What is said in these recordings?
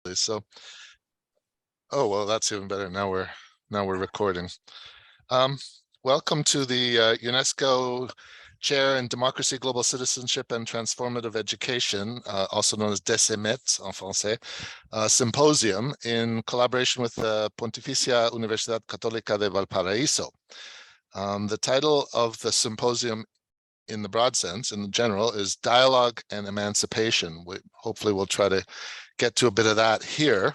So, oh well, that's even better. Now we're recording. Welcome to the UNESCO Chair in Democracy, Global Citizenship, and Transformative Education, also known as DCMÉT en français, symposium in collaboration with the Pontificia Universidad Católica de Valparaíso. The title of the symposium, in the broad sense, in the general, is Dialogue and Emancipation. Hopefully we'll try to get to a bit of that here.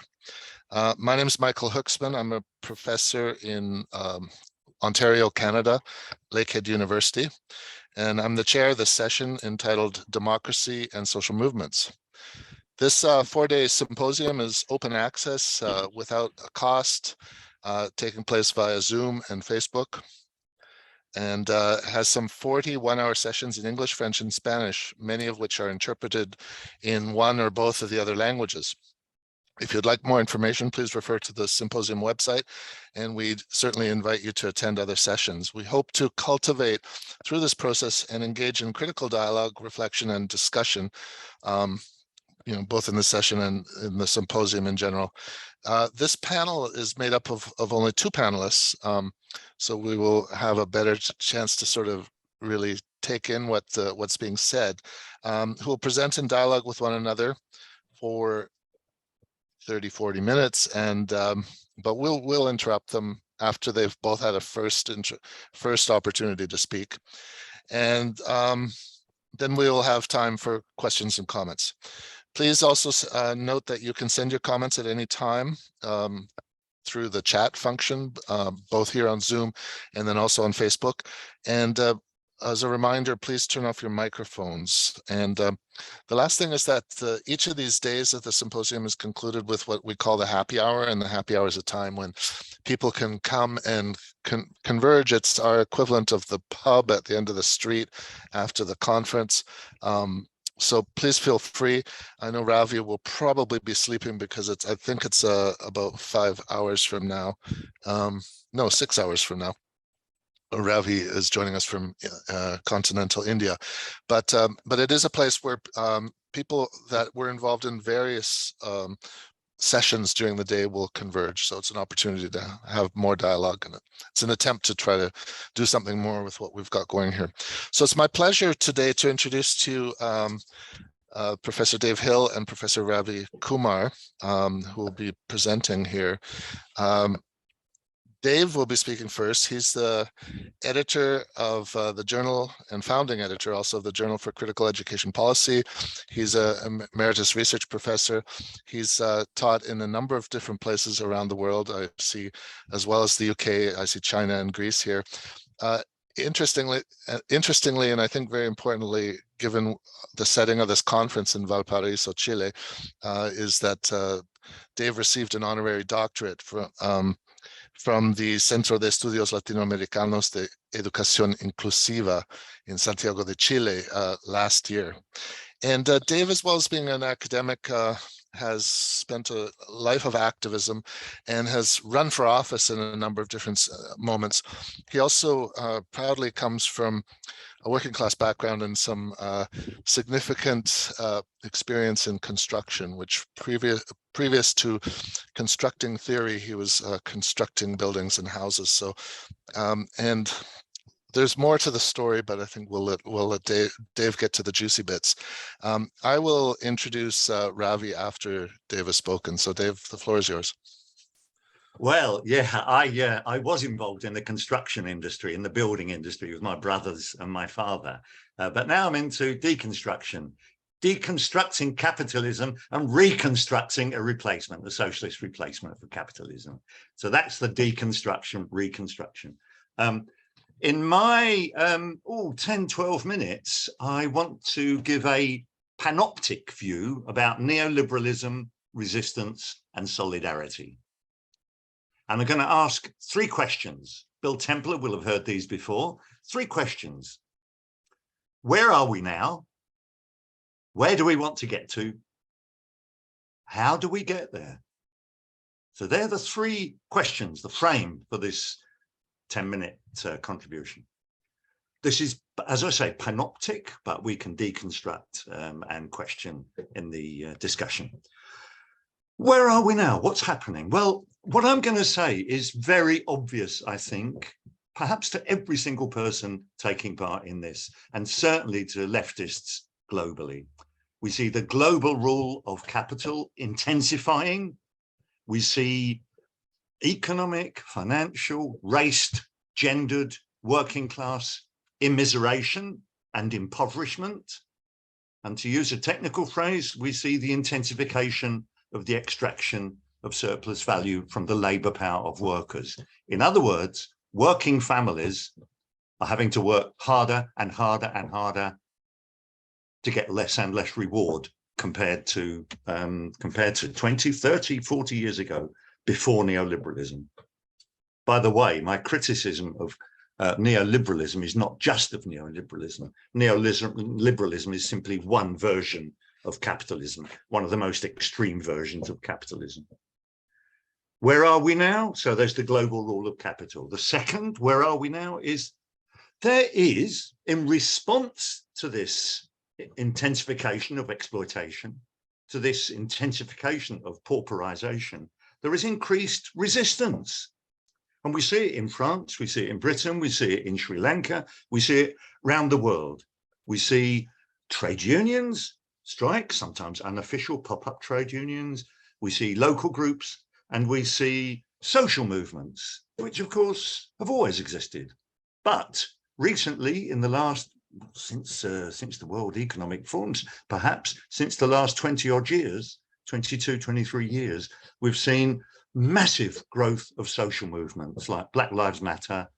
My name is Michael Hoechsmann. I'm a professor in Ontario, Canada, Lakehead University, and I'm the chair of the session entitled Democracy and Social Movements. This 4-day symposium is open access without a cost, taking place via Zoom and Facebook, and has some 40 one-hour sessions in English, French, and Spanish, many of which are interpreted in one or both of the other languages. If you'd like more information, please refer to the symposium website, and we certainly invite you to attend other sessions. We hope to cultivate through this process and engage in critical dialogue, reflection, and discussion, both in the session and in the symposium in general. This panel is made up of only 2 panelists, so we will have a better chance to sort of really take in what's being said, who will present in dialogue with one another for 30-40 minutes, and but we'll interrupt them after they've both had a first opportunity to speak, and then we'll have time for questions and comments. Please also note that you can send your comments at any time through the chat function, both here on Zoom and then also on Facebook. And as a reminder, please turn off your microphones. And the last thing is that each of these days of the symposium is concluded with what we call the happy hour, and the happy hour is a time when people can come and converge. It's our equivalent of the pub at the end of the street after the conference. So please feel free. I know Ravi will probably be sleeping because I think it's about 5 hours from now. No, 6 hours from now. Ravi is joining us from continental India, but it is a place where people that were involved in various sessions during the day will converge. So it's an opportunity to have more dialogue, and it's an attempt to try to do something more with what we've got going here. So it's my pleasure today to introduce to you Professor Dave Hill and Professor Ravi Kumar, who will be presenting here. Dave will be speaking first. He's the editor of the journal and founding editor also of the Journal for Critical Education Policy. He's an emeritus research professor. He's taught in a number of different places around the world. I see, as well as the UK, I see China and Greece here. Interestingly, and I think very importantly, given the setting of this conference in Valparaíso, Chile, is that Dave received an honorary doctorate from the Centro de Estudios Latinoamericanos de Educación Inclusiva in Santiago de Chile last year. And Dave, as well as being an academic, has spent a life of activism and has run for office in a number of different moments. He also proudly comes from a working class background and some significant experience in construction, which previous to constructing theory, he was constructing buildings and houses. So, and there's more to the story, but I think we'll let Dave get to the juicy bits. I will introduce Ravi after Dave has spoken. So Dave, the floor is yours. Well, yeah, I was involved in the construction industry, in the building industry with my brothers and my father. But now I'm into deconstruction, deconstructing capitalism and reconstructing a replacement, the socialist replacement for capitalism. So that's the deconstruction, reconstruction. In my 10, 12 minutes, I want to give a panoptic view about neoliberalism, resistance, and solidarity. And I'm going to ask 3 questions. Bill Templer will have heard these before. 3 questions. Where are we now? Where do we want to get to? How do we get there? So they're the 3 questions, the frame for this 10-minute contribution. This is, as I say, panoptic, but we can deconstruct and question in the discussion. Where are we now? What's happening? Well, what I'm going to say is very obvious, I think, perhaps to every single person taking part in this, and certainly to leftists globally. We see the global rule of capital intensifying. We see economic, financial, raced, gendered, working class immiseration and impoverishment. And to use a technical phrase, we see the intensification of the extraction of surplus value from the labour power of workers. In other words, working families are having to work harder and harder and harder to get less and less reward compared to 20, 30, 40 years ago, before neoliberalism. By the way, my criticism of neoliberalism is not just of neoliberalism. Neoliberalism is simply one version of capitalism, one of the most extreme versions of capitalism. Where are we now? So there's the global rule of capital. The second, where are we now, is there is, in response to this intensification of exploitation, to this intensification of pauperization, there is increased resistance. And we see it in France, we see it in Britain, we see it in Sri Lanka, we see it around the world. We see trade unions strike, sometimes unofficial pop-up trade unions. We see local groups, and we see social movements, which of course have always existed. But recently, in the last, since the World Economic Forums, perhaps since the last 20 odd years, 22, 23 years, we've seen massive growth of social movements like Black Lives Matter,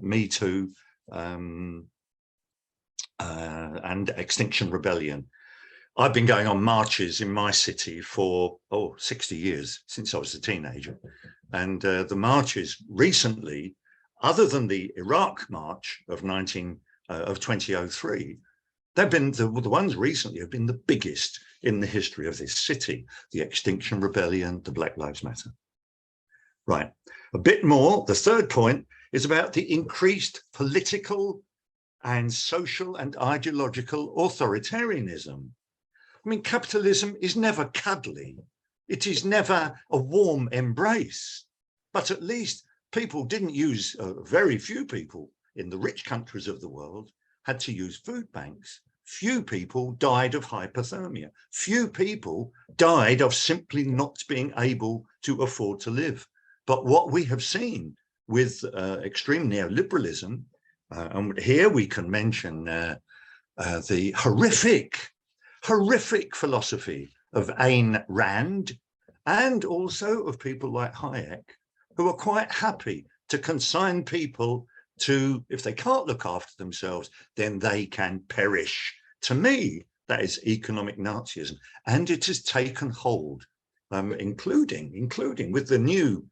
Me Too, and Extinction Rebellion. I've been going on marches in my city for 60 years, since I was a teenager. And the marches recently, other than the Iraq march of 2003, they've been the ones recently have been the biggest in the history of this city. The Extinction Rebellion, the Black Lives Matter. Right, a bit more. The third point is about the increased political and social and ideological authoritarianism. I mean, capitalism is never cuddly. It is never a warm embrace. But at least people didn't use, very few people in the rich countries of the world had to use food banks. Few people died of hypothermia. Few people died of simply not being able to afford to live. But what we have seen with extreme neoliberalism, and here we can mention the horrific philosophy of Ayn Rand, and also of people like Hayek, who are quite happy to consign people to, if they can't look after themselves, then they can perish. To me, that is economic Nazism, and it has taken hold, including with the new,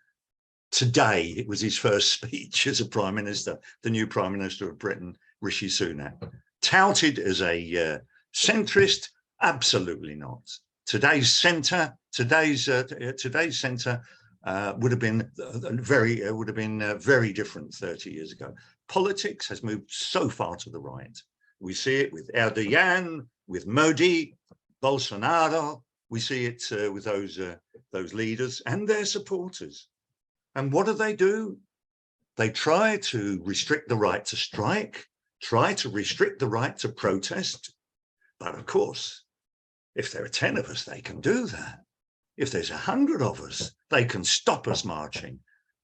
today, it was his first speech as a prime minister, the new prime minister of Britain, Rishi Sunak, touted as a centrist. Absolutely not. Today's centre would have been very different 30 years ago. Politics has moved so far to the right. We see it with Erdogan, with Modi, Bolsonaro. We see it with those leaders and their supporters. And what do? They try to restrict the right to strike, try to restrict the right to protest. But of course, if there are 10 of us, they can do that. If there's 100 of us, they can stop us marching.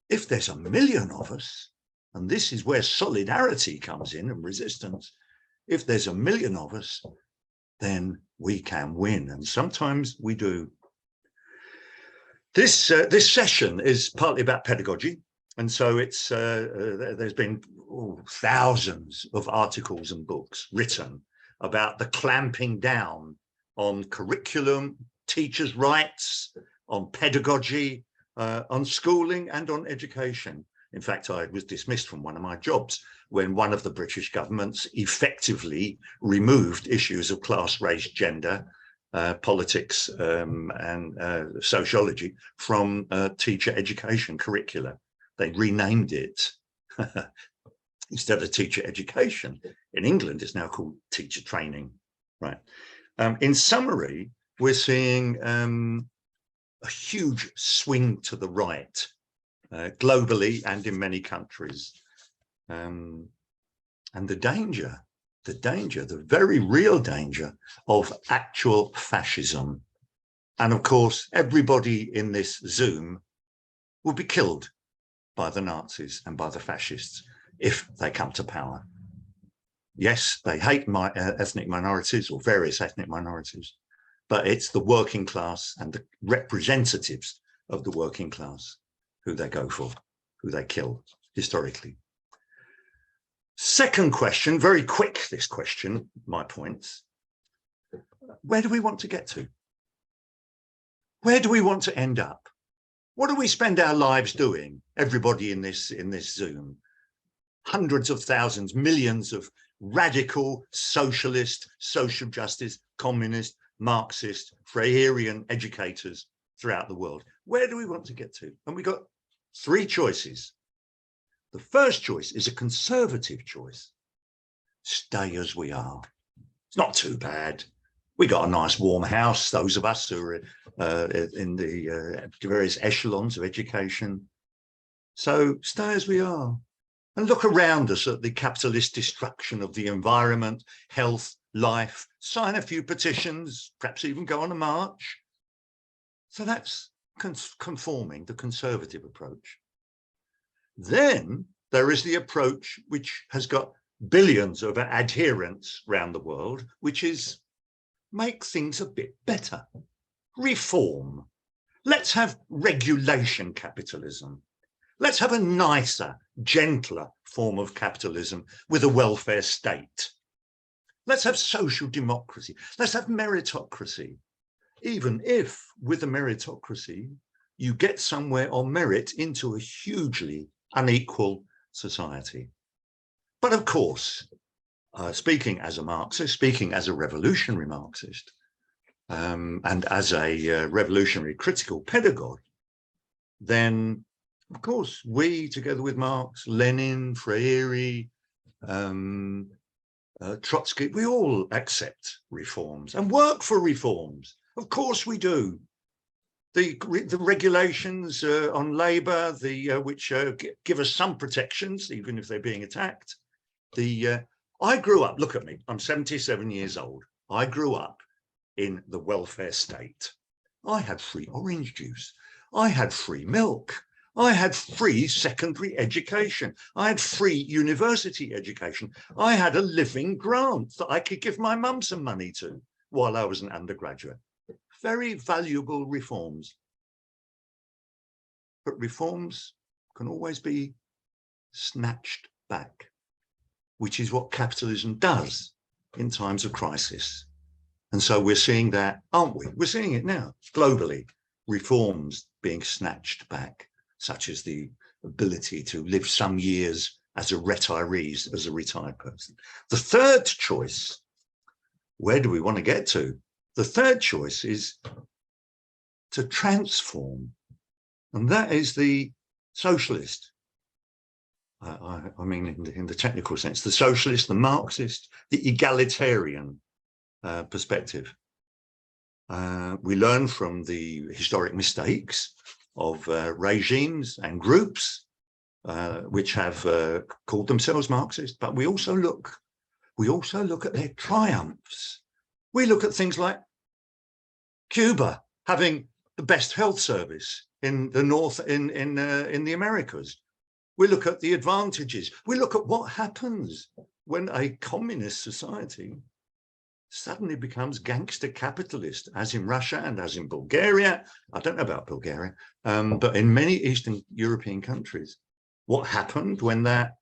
If there's 1 million of us, and this is where solidarity comes in and resistance, if there's 1 million of us, then we can win. And sometimes we do. This session is partly about pedagogy. And so it's there's been thousands of articles and books written about the clamping down on curriculum, teachers' rights, on pedagogy, on schooling and on education. In fact, I was dismissed from one of my jobs when one of the British governments effectively removed issues of class, race, gender, politics and sociology from teacher education curricula. They renamed it. Instead of teacher education, in England, it's now called teacher training. Right. In summary, we're seeing a huge swing to the right, globally and in many countries. And the very real danger of actual fascism. And of course, everybody in this Zoom will be killed by the Nazis and by the fascists if they come to power. Yes, they hate ethnic minorities or various ethnic minorities, but it's the working class and the representatives of the working class who they go for, who they kill historically. Second question, very quick, this question, my points. Where do we want to get to? Where do we want to end up? What do we spend our lives doing? Everybody in this Zoom, hundreds of thousands, millions of radical socialist, social justice, communist, Marxist, Freirean educators throughout the world. Where do we want to get to? And we got three choices. The first choice is a conservative choice. Stay as we are. It's not too bad. We got a nice warm house, those of us who are in the various echelons of education. So stay as we are and look around us at the capitalist destruction of the environment, health, life, sign a few petitions, perhaps even go on a march. So that's conforming, the conservative approach. Then there is the approach which has got billions of adherents around the world, which is make things a bit better. Reform. Let's have regulation capitalism. Let's have a nicer, gentler form of capitalism with a welfare state. Let's have social democracy. Let's have meritocracy. Even if with a meritocracy, you get somewhere on merit into a hugely unequal society. But of course, speaking as a Marxist, speaking as a revolutionary Marxist, and as a revolutionary critical pedagogue, then of course we, together with Marx, Lenin, Freire, Trotsky, we all accept reforms and work for reforms. Of course we do. The regulations on labour, which give us some protections, even if they're being attacked. I grew up, look at me, I'm 77 years old. I grew up in the welfare state. I had free orange juice. I had free milk. I had free secondary education. I had free university education. I had a living grant that I could give my mum some money to while I was an undergraduate. Very valuable reforms. But reforms can always be snatched back, which is what capitalism does in times of crisis. And so we're seeing that, aren't we? We're seeing it now, globally, reforms being snatched back, such as the ability to live some years as a retiree, as a retired person. The third choice, where do we want to get to? The third choice is to transform, and that is the socialist. I mean, in the technical sense, the socialist, the Marxist, the egalitarian perspective. We learn from the historic mistakes of regimes and groups which have called themselves Marxist, but we also look at their triumphs. We look at things like Cuba having the best health service in the North, in the Americas. We look at the advantages. We look at what happens when a communist society suddenly becomes gangster capitalist, as in Russia and as in Bulgaria. I don't know about Bulgaria, but in many Eastern European countries, what happened when that,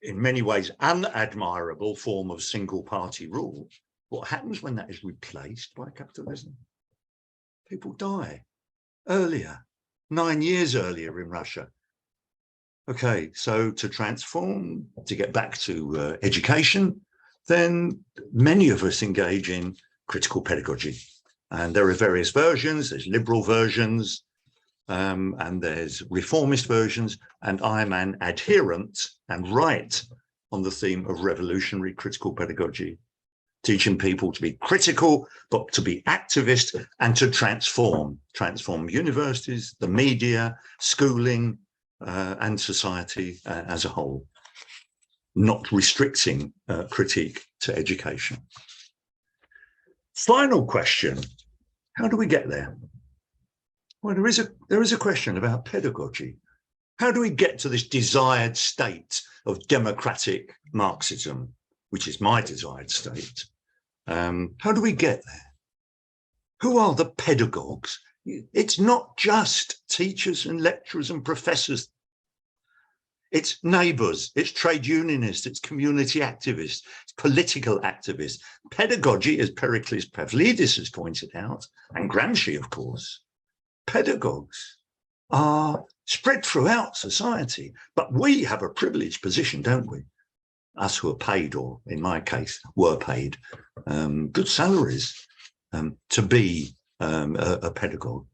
in many ways, unadmirable form of single party rule, what happens when that is replaced by capitalism? People die earlier, 9 years earlier in Russia. Okay, so to transform, to get back to education, then many of us engage in critical pedagogy. And there are various versions, there's liberal versions, and there's reformist versions, and I'm an adherent and write on the theme of revolutionary critical pedagogy. teaching people to be critical, but to be activist and to transform universities, the media, schooling, and society as a whole, not restricting critique to education. Final question, how do we get there? Well, there is a question about pedagogy. How do we get to this desired state of democratic Marxism, which is my desired state? How do we get there? Who are the pedagogues? It's not just teachers and lecturers and professors. It's neighbours, it's trade unionists, it's community activists, it's political activists. Pedagogy, as Pericles Pavlidis has pointed out, and Gramsci, of course, pedagogues are spread throughout society. But we have a privileged position, don't we? Us who are paid, or in my case, were paid good salaries to be a pedagogue.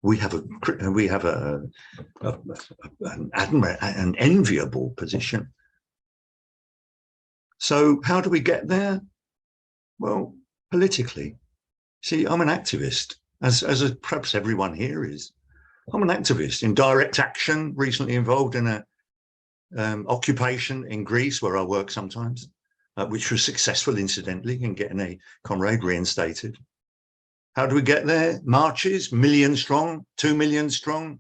We have an enviable position. So how do we get there? Well, politically. See, I'm an activist, as perhaps everyone here is. I'm an activist in direct action, recently involved in a occupation in Greece, where I work sometimes, which was successful, incidentally, in getting a comrade reinstated. How do we get there? Marches, 1 million strong, 2 million strong.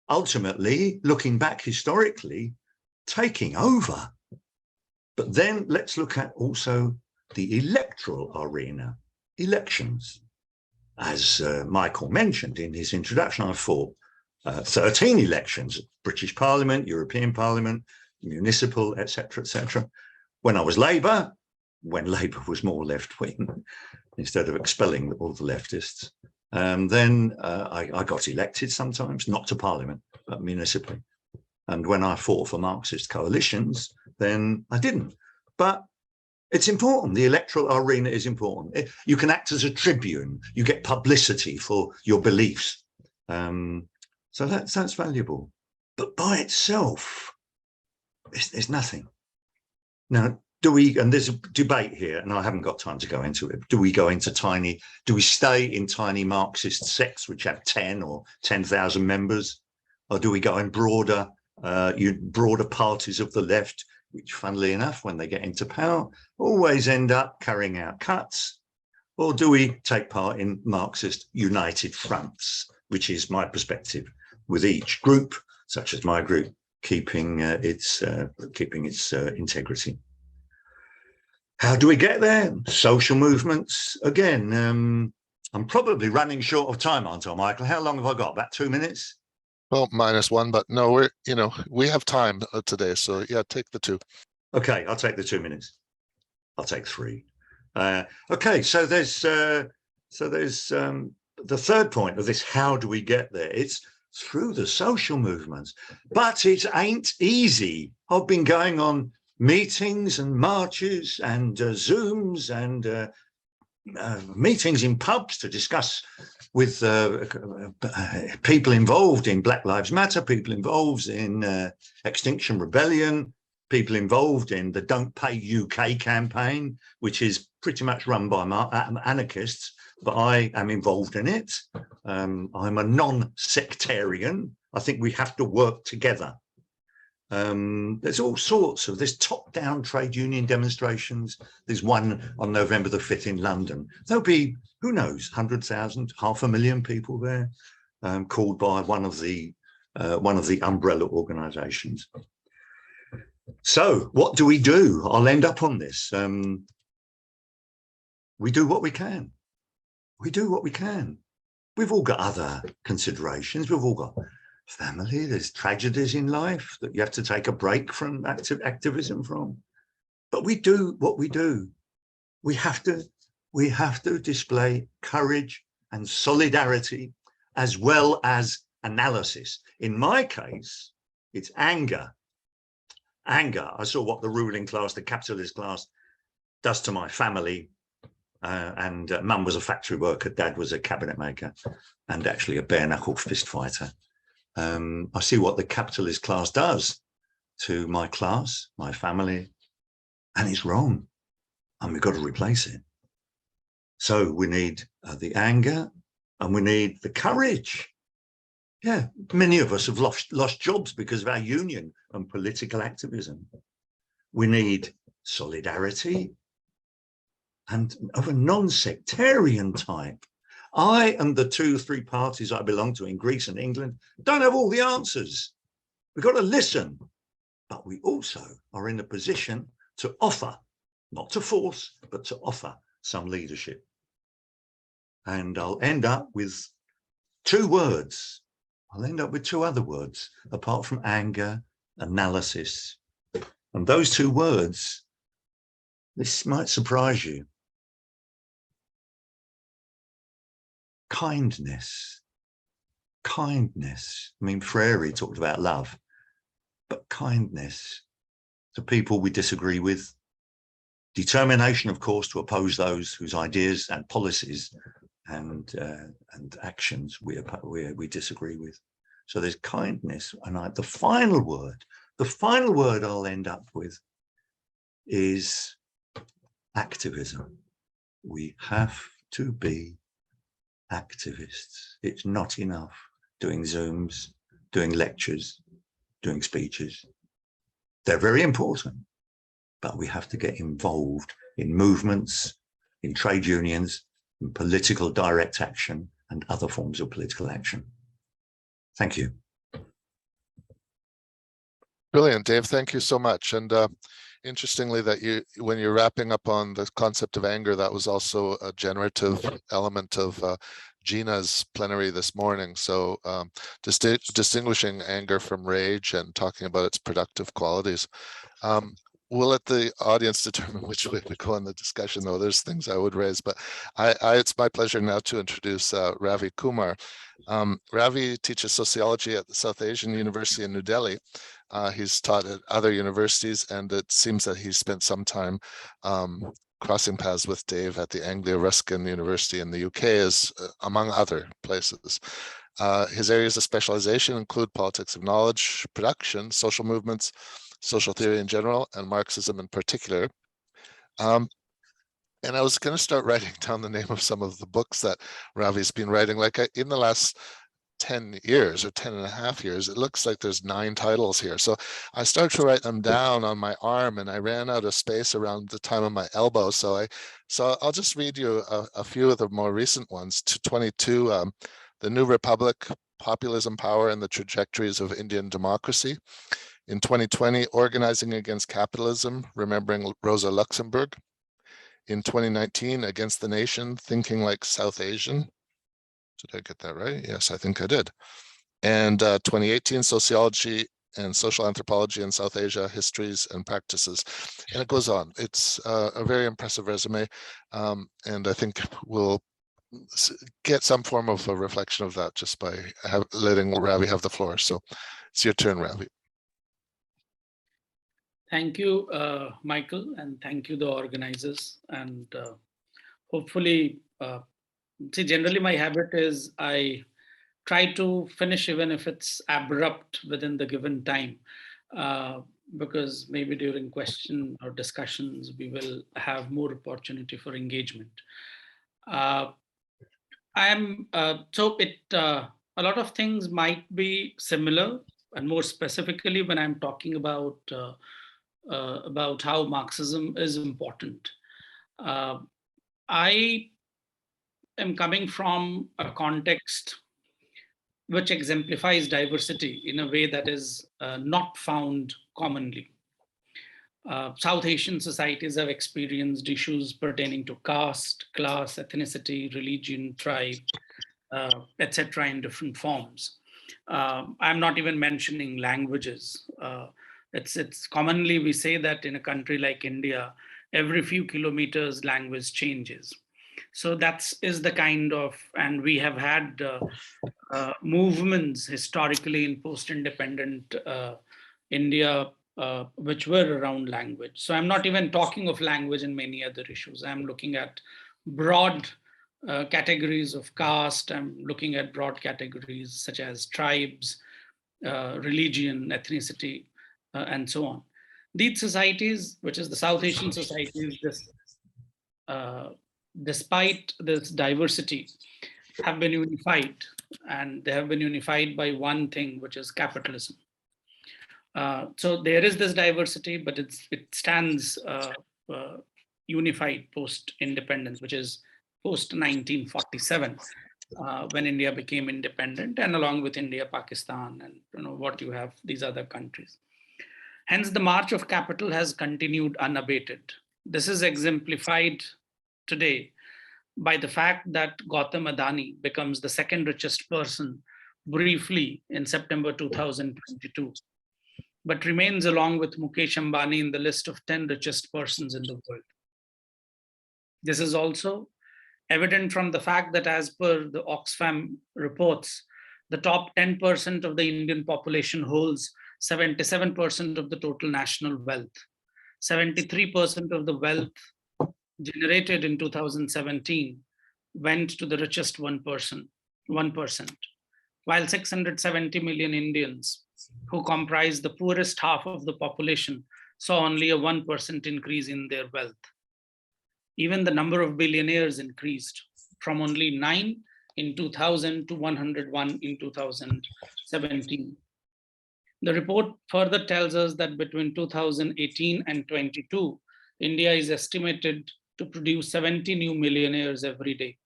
Ultimately, looking back historically, taking over. But then let's look at also the electoral arena, elections. As Michael mentioned in his introduction, I fought 13 elections, British Parliament, European Parliament, municipal, etc., etc. When I was Labour, when Labour was more left-wing, instead of expelling all the leftists, then I got elected sometimes, not to Parliament, but municipally. And when I fought for Marxist coalitions, then I didn't. But it's important. The electoral arena is important. You can act as a tribune. You get publicity for your beliefs. So that's valuable. But by itself, there's nothing. Now, and there's a debate here, and I haven't got time to go into it. Do we stay in tiny Marxist sects, which have 10 or 10,000 members? Or do we go in broader parties of the left, which, funnily enough, when they get into power, always end up carrying out cuts? Or do we take part in Marxist united fronts, which is my perspective, with each group, such as my group, keeping its integrity? How do we get there? Social movements. Again, I'm probably running short of time, aren't I, Michael? How long have I got? About 2 minutes? Well, -1, but no, we have time today. So yeah, take the 2. Okay, I'll take the 2 minutes. I'll take 3. Okay, so there's the third point of this. How do we get there? It's through the social movements, but it ain't easy. I've been going on meetings and marches and Zooms and meetings in pubs to discuss with people involved in Black Lives Matter, people involved in Extinction Rebellion, people involved in the Don't Pay UK campaign, which is pretty much run by anarchists, but I am involved in it. I'm a non-sectarian. I think we have to work together. There's all sorts of, there's top-down trade union demonstrations. There's one on November the 5th in London. There'll be, who knows, 100,000, 500,000 people there, called by one of the umbrella organisations. So what do we do? I'll end up on this. We do what we can. We do what we can. We've all got other considerations. We've all got family. There's tragedies in life that you have to take a break from activism from. But we do what we do. We have to display courage and solidarity as well as analysis. In my case, it's anger. Anger. I saw what the ruling class, the capitalist class, does to my family. And mum was a factory worker, dad was a cabinet maker, and actually a bare-knuckle fist fighter. I see what the capitalist class does to my class, my family, and it's wrong. and we've got to replace it. So we need the anger, and we need the courage. Yeah, many of us have lost jobs because of our union and political activism. We need solidarity and of a non-sectarian type. I and the 2-3 parties I belong to in Greece and England don't have all the answers. We've got to listen, but we also are in a position to offer, not to force, but to offer some leadership. And I'll end up with 2 words. I'll end up with 2 other words, apart from anger, analysis. And those 2 words, this might surprise you. Kindness. Kindness. I mean, Freire talked about love, but kindness to people we disagree with. Determination, of course, to oppose those whose ideas and policies and actions we disagree with. So there's kindness, and the final word I'll end up with is activism. We have to be activists. It's not enough doing Zooms, doing lectures, doing speeches. They're very important, but we have to get involved in movements, in trade unions, in political direct action and other forms of political action. Thank you. Brilliant, Dave. Thank you so much. And interestingly, that when you're wrapping up on the concept of anger, that was also a generative element of Gina's plenary this morning. So distinguishing anger from rage and talking about its productive qualities. We'll let the audience determine which way we go in the discussion, though. There's things I would raise, but it's my pleasure now to introduce Ravi Kumar. Ravi teaches sociology at the South Asian University in New Delhi. He's taught at other universities, and it seems that he's spent some time crossing paths with Dave at the Anglais Ruskin University in the UK, among other places. His areas of specialization include politics of knowledge, production, social movements, social theory in general, and Marxism in particular. And I was going to start writing down the name of some of the books that Ravi's been writing. Like in the last 10 years or 10 and a half years, it looks like there's 9 titles here. So I started to write them down on my arm, and I ran out of space around the time of my elbow. So I'll just read you a few of the more recent ones. To 22, The New Republic, Populism, Power, and the Trajectories of Indian Democracy. In 2020, Organizing Against Capitalism, Remembering Rosa Luxemburg. In 2019, Against the Nation, Thinking Like South Asian. Did I get that right? Yes, I think I did. And 2018, Sociology and Social Anthropology in South Asia, Histories and Practices. And it goes on. It's a very impressive resume. And I think we'll get some form of a reflection of that just by letting Ravi have the floor. So it's your turn, Ravi. Thank you, Michael, and thank you, the organizers. And hopefully, see, generally my habit is I try to finish even if it's abrupt within the given time, because maybe during question or discussions, we will have more opportunity for engagement. So a lot of things might be similar, and more specifically when I'm talking about how Marxism is important. I am coming from a context which exemplifies diversity in a way that is not found commonly. South Asian societies have experienced issues pertaining to caste, class, ethnicity, religion, tribe, etc. in different forms. I'm not even mentioning languages. It's commonly we say that in a country like India, every few kilometers language changes. So that is the kind of, and we have had movements historically in post-independent India, which were around language. So I'm not even talking of language and many other issues. I'm looking at broad categories of caste. I'm looking at broad categories such as tribes, religion, ethnicity, and so on. These societies, which is the South Asian societies, despite this diversity, have been unified, and they have been unified by one thing, which is capitalism. So there is this diversity, but it stands unified post-independence, which is post-1947, when India became independent, and along with India, Pakistan, and what you have, these other countries. Hence, the march of capital has continued unabated. This is exemplified today by the fact that Gautam Adani becomes the second richest person briefly in September 2022, but remains along with Mukesh Ambani in the list of 10 richest persons in the world. This is also evident from the fact that, as per the Oxfam reports, the top 10% of the Indian population holds 77% of the total national wealth. 73% of the wealth generated in 2017 went to the richest 1%, while 670 million Indians, who comprise the poorest half of the population, saw only a 1% increase in their wealth. Even the number of billionaires increased from only 9 in 2000 to 101 in 2017. The report further tells us that between 2018 and 22, India is estimated to produce 70 new millionaires every day.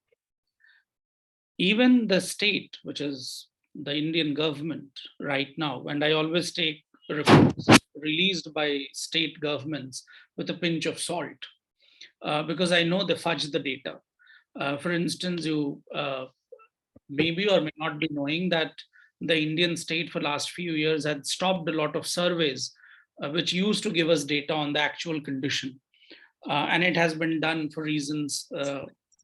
Even the state, which is the Indian government right now, and I always take reports released by state governments with a pinch of salt, because I know they fudge the data. For instance, you maybe or may not be knowing that the Indian state for last few years had stopped a lot of surveys which used to give us data on the actual condition. And it has been done for reasons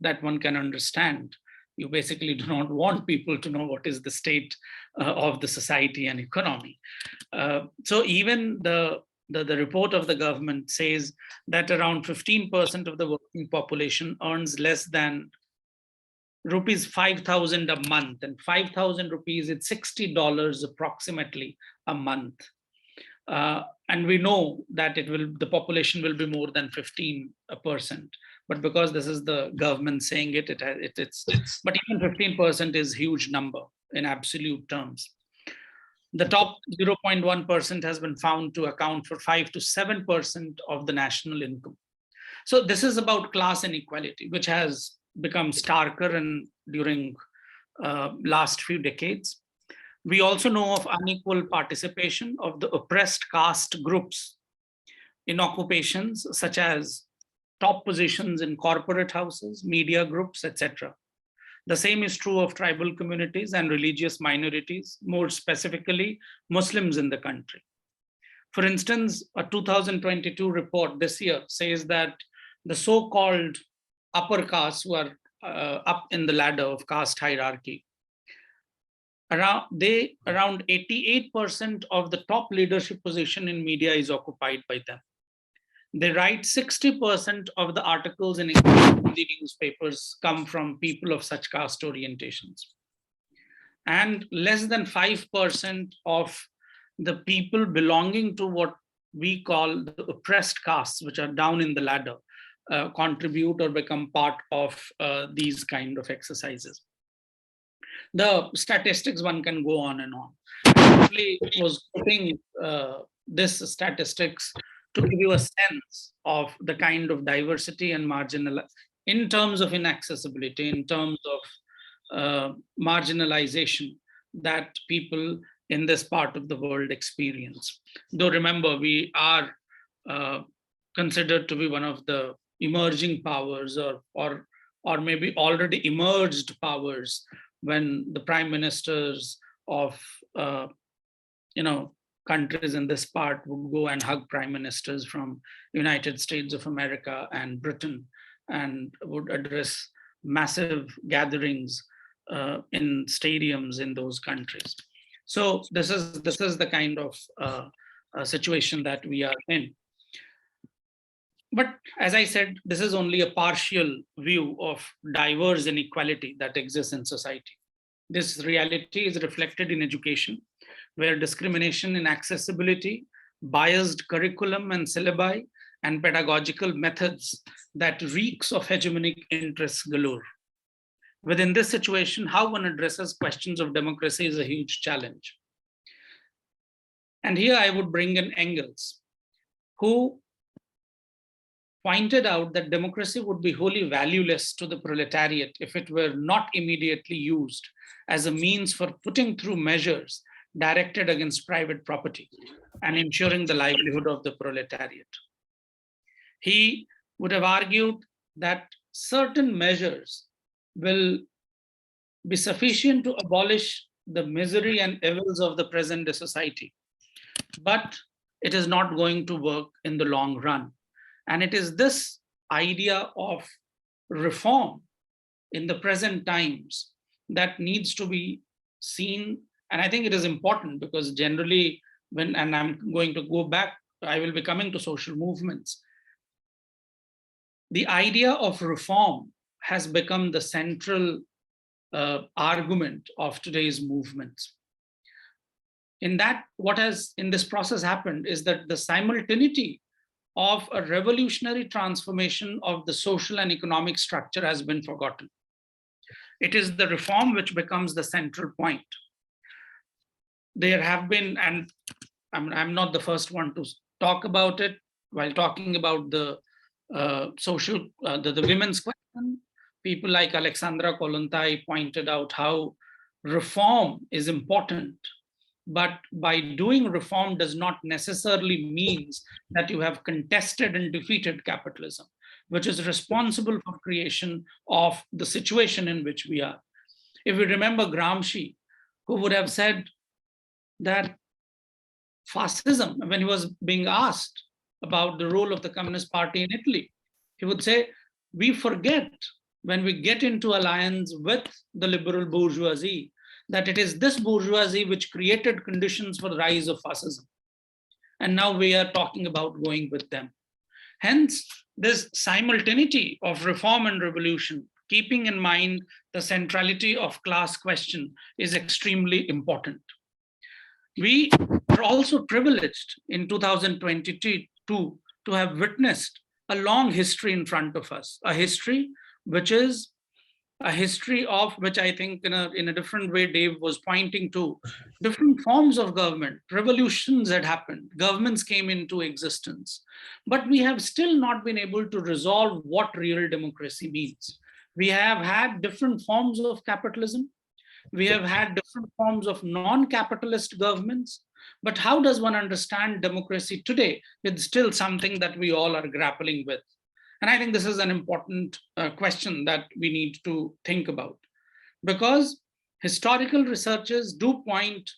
that one can understand. You basically do not want people to know what is the state of the society and economy. So even the report of the government says that around 15% of the working population earns less than rupees 5,000 a month, and 5,000 rupees is $60 approximately a month. And we know that the population will be more than 15%, but because this is the government saying it, but even 15% is huge number in absolute terms. The top 0.1% has been found to account for 5 to 7% of the national income. So this is about class inequality, which has become starker during last few decades. We also know of unequal participation of the oppressed caste groups in occupations such as top positions in corporate houses, media groups, etc. The same is true of tribal communities and religious minorities, more specifically Muslims in the country. For instance, a 2022 report this year says that the so-called upper castes who are up in the ladder of caste hierarchy, around 88% of the top leadership position in media is occupied by them. They write 60% of the articles in the newspapers come from people of such caste orientations. And less than 5% of the people belonging to what we call the oppressed castes, which are down in the ladder, contribute or become part of these kind of exercises. The statistics, one can go on and on. I actually was putting this statistics to give you a sense of the kind of diversity and in terms of inaccessibility, in terms of marginalization that people in this part of the world experience. Though remember, we are considered to be one of the emerging powers or maybe already emerged powers when the prime ministers of countries in this part would go and hug prime ministers from United States of America and Britain and would address massive gatherings in stadiums in those countries. So this is the kind of situation that we are in. But as I said, this is only a partial view of diverse inequality that exists in society. This reality is reflected in education, where discrimination in accessibility, biased curriculum and syllabi, and pedagogical methods that reeks of hegemonic interests galore. Within this situation, how one addresses questions of democracy is a huge challenge. And here I would bring in Anglais, who pointed out that democracy would be wholly valueless to the proletariat if it were not immediately used as a means for putting through measures directed against private property and ensuring the livelihood of the proletariat. He would have argued that certain measures will be sufficient to abolish the misery and evils of the present day society, but it is not going to work in the long run. And it is this idea of reform in the present times that needs to be seen. And I think it is important because generally and I'm going to go back, I will be coming to social movements. The idea of reform has become the central argument of today's movements. In that, what has in this process happened is that the simultaneity of a revolutionary transformation of the social and economic structure has been forgotten. It is the reform which becomes the central point. There have been, and I'm not the first one to talk about it, while talking about the the women's question, people like Alexandra Kollontai pointed out how reform is important, but by doing reform does not necessarily means that you have contested and defeated capitalism, which is responsible for creation of the situation in which we are. If we remember Gramsci, who would have said that fascism, when he was being asked about the role of the Communist Party in Italy, he would say, we forget when we get into alliance with the liberal bourgeoisie, that it is this bourgeoisie which created conditions for the rise of fascism. And now we are talking about going with them. Hence, this simultaneity of reform and revolution, keeping in mind the centrality of class question, is extremely important. We are also privileged in 2022 to have witnessed a long history in front of us, a history which is a history of which I think in a different way Dave was pointing to, different forms of government, revolutions had happened, governments came into existence, but we have still not been able to resolve what real democracy means. We have had different forms of capitalism, we have had different forms of non-capitalist governments, but how does one understand democracy today? It's still something that we all are grappling with. And I think this is an important question that we need to think about, because historical researchers do point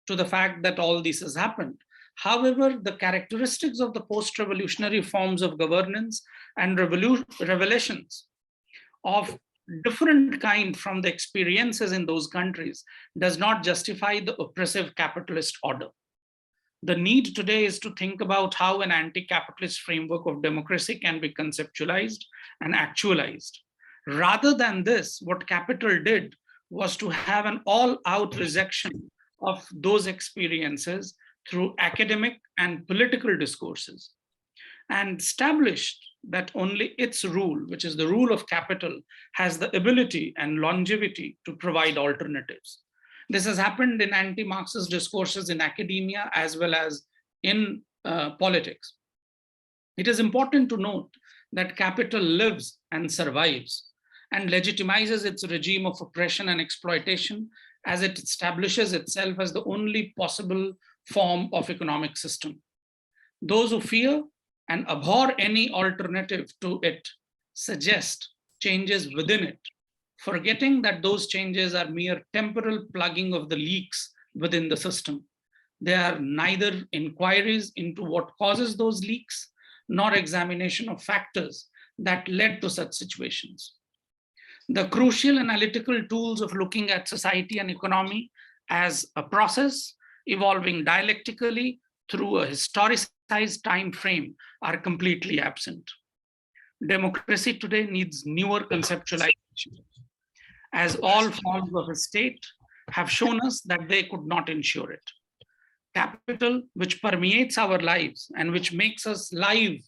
to the fact that all this has happened. However, the characteristics of the post-revolutionary forms of governance and revelations of different kind from the experiences in those countries does not justify the oppressive capitalist order. The need today is to think about how an anti-capitalist framework of democracy can be conceptualized and actualized. Rather than this, what capital did was to have an all-out rejection of those experiences through academic and political discourses, and established that only its rule, which is the rule of capital, has the ability and longevity to provide alternatives. This has happened in anti-Marxist discourses in academia as well as in politics. It is important to note that capital lives and survives and legitimizes its regime of oppression and exploitation as it establishes itself as the only possible form of economic system. Those who fear and abhor any alternative to it suggest changes within it, forgetting that those changes are mere temporal plugging of the leaks within the system. They are neither inquiries into what causes those leaks, nor examination of factors that led to such situations. The crucial analytical tools of looking at society and economy as a process evolving dialectically through a historicized time frame are completely absent. Democracy today needs newer conceptualization, as all forms of a state have shown us that they could not ensure it. Capital, which permeates our lives and which makes us live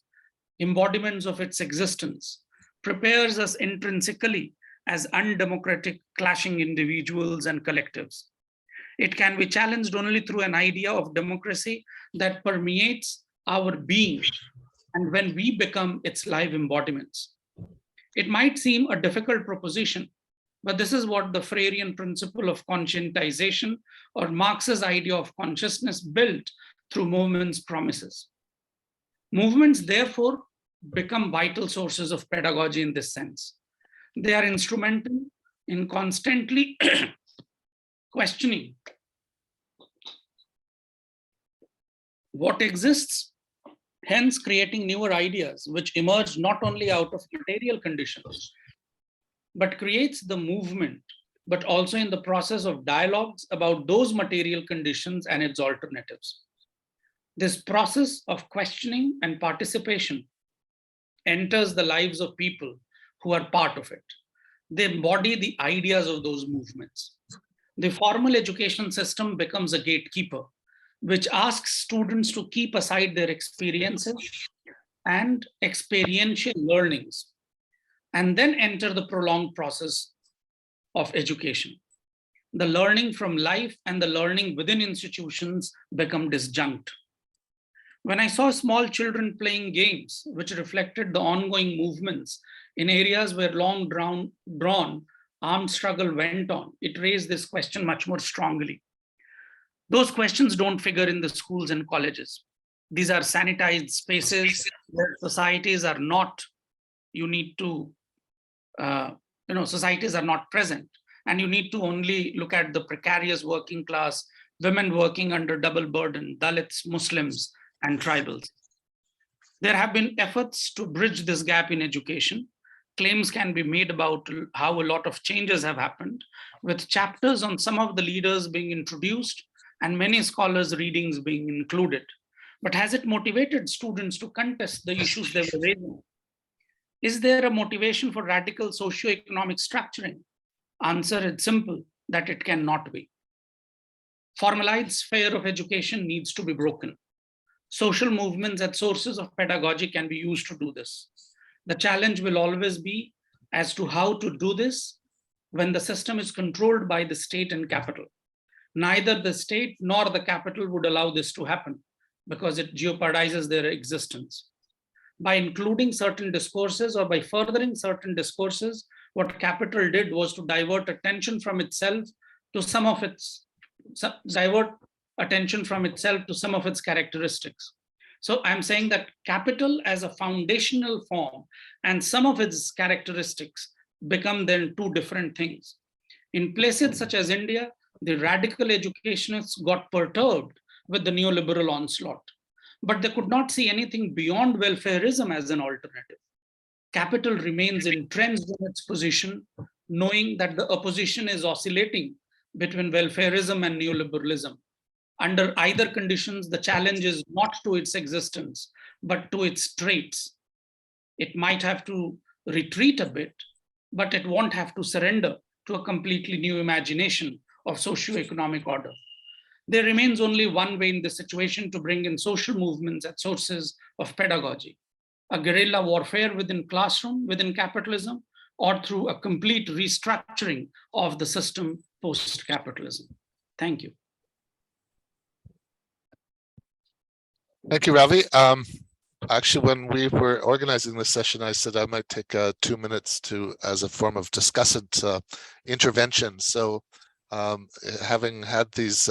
embodiments of its existence, prepares us intrinsically as undemocratic, clashing individuals and collectives. It can be challenged only through an idea of democracy that permeates our being, and when we become its live embodiments. It might seem a difficult proposition, but this is what the Freirean principle of conscientization or Marx's idea of consciousness built through movements promises. Movements, therefore, become vital sources of pedagogy in this sense. They are instrumental in constantly questioning what exists, hence creating newer ideas which emerge not only out of material conditions, but creates the movement, but also in the process of dialogues about those material conditions and its alternatives. This process of questioning and participation enters the lives of people who are part of it. They embody the ideas of those movements. The formal education system becomes a gatekeeper, which asks students to keep aside their experiences and experiential learnings, and then enter the prolonged process of education. The learning from life and the learning within institutions become disjunct. When I saw small children playing games, which reflected the ongoing movements in areas where long drawn armed struggle went on, it raised this question much more strongly. Those questions don't figure in the schools and colleges. These are sanitized spaces where societies are not, societies are not present. And you need to only look at the precarious working class, women working under double burden, Dalits, Muslims, and tribals. There have been efforts to bridge this gap in education. Claims can be made about how a lot of changes have happened, with chapters on some of the leaders being introduced and many scholars' readings being included. But has it motivated students to contest the issues they were raising? Is there a motivation for radical socioeconomic structuring? Answer is simple, that it cannot be. Formalized sphere of education needs to be broken. Social movements as sources of pedagogy can be used to do this. The challenge will always be as to how to do this when the system is controlled by the state and capital. Neither the state nor the capital would allow this to happen because it jeopardizes their existence. By including certain discourses or by furthering certain discourses, what capital did was to divert attention from itself to some of its characteristics. So I'm saying that capital as a foundational form and some of its characteristics become then two different things. In places such as India, the radical educationists got perturbed with the neoliberal onslaught, but they could not see anything beyond welfarism as an alternative. Capital remains entrenched in its position, knowing that the opposition is oscillating between welfarism and neoliberalism. Under either conditions, the challenge is not to its existence, but to its traits. It might have to retreat a bit, but it won't have to surrender to a completely new imagination of socioeconomic order. There remains only one way in this situation to bring in social movements as sources of pedagogy: a guerrilla warfare within classroom, within capitalism, or through a complete restructuring of the system post-capitalism. Thank you. Thank you, Ravi. Actually, when we were organizing this session, I said I might take 2 minutes as a form of discussant intervention. So having had these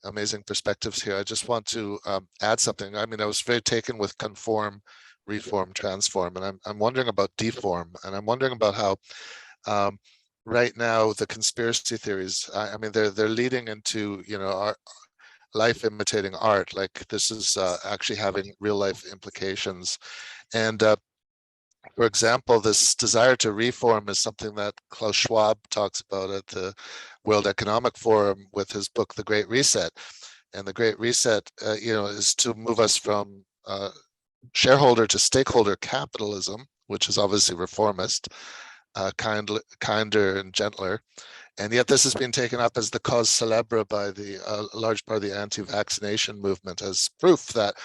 amazing perspectives here, I just want to add something. I mean, I was very taken with conform, reform, transform, and I'm wondering about deform, and I'm wondering about how right now the conspiracy theories, I mean, they're leading into, our life imitating art. Like this is actually having real life implications. And for example, this desire to reform is something that Klaus Schwab talks about at the World Economic Forum with his book, The Great Reset. And the Great Reset, is to move us from shareholder to stakeholder capitalism, which is obviously reformist, kinder and gentler. And yet this has been taken up as the cause célèbre by the large part of the anti-vaccination movement as proof that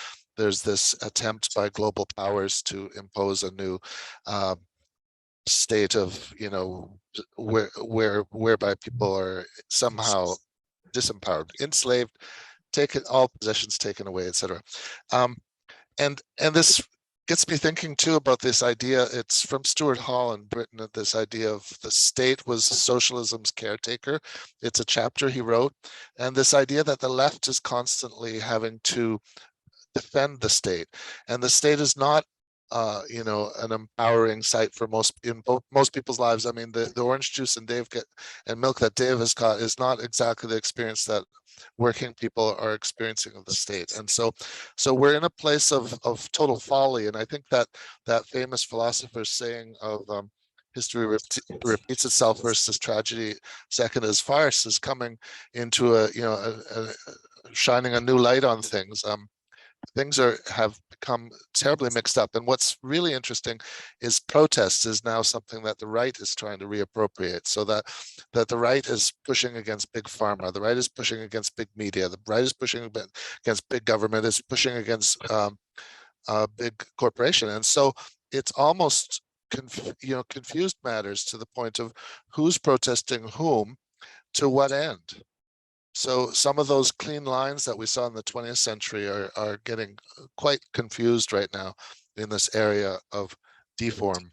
there's this attempt by global powers to impose a new state of, whereby people are somehow disempowered, enslaved, taken, all possessions taken away, etc. And this gets me thinking too about this idea. It's from Stuart Hall in Britain, this idea of the state was socialism's caretaker. It's a chapter he wrote, and this idea that the left is constantly having to defend the state, and the state is not an empowering sight for most people's lives. I mean, the orange juice and milk that Dave has got is not exactly the experience that working people are experiencing of the state. And so we're in a place of total folly. And I think that famous philosopher's saying of history repeats itself versus tragedy second as farce is coming into shining a new light on things. Things have become terribly mixed up. And what's really interesting is protests is now something that the right is trying to reappropriate, so that the right is pushing against big pharma, the right is pushing against big media, the right is pushing against big government, is pushing against big corporation. And so it's almost confused matters to the point of who's protesting whom to what end. So some of those clean lines that we saw in the 20th century are getting quite confused right now in this area of deform.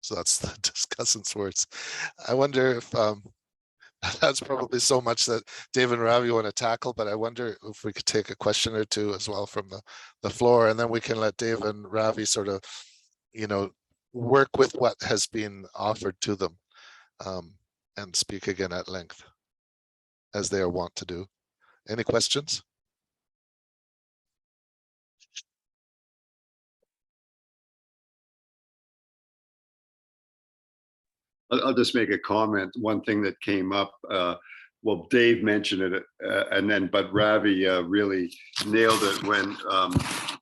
So that's the discussant's words. I wonder if that's probably so much that Dave and Ravi want to tackle, but I wonder if we could take a question or two as well from the floor, and then we can let Dave and Ravi sort of, work with what has been offered to them and speak again at length, as they are wont to do. Any questions? I'll just make a comment. One thing that came up, well, Dave mentioned it, but Ravi really nailed it when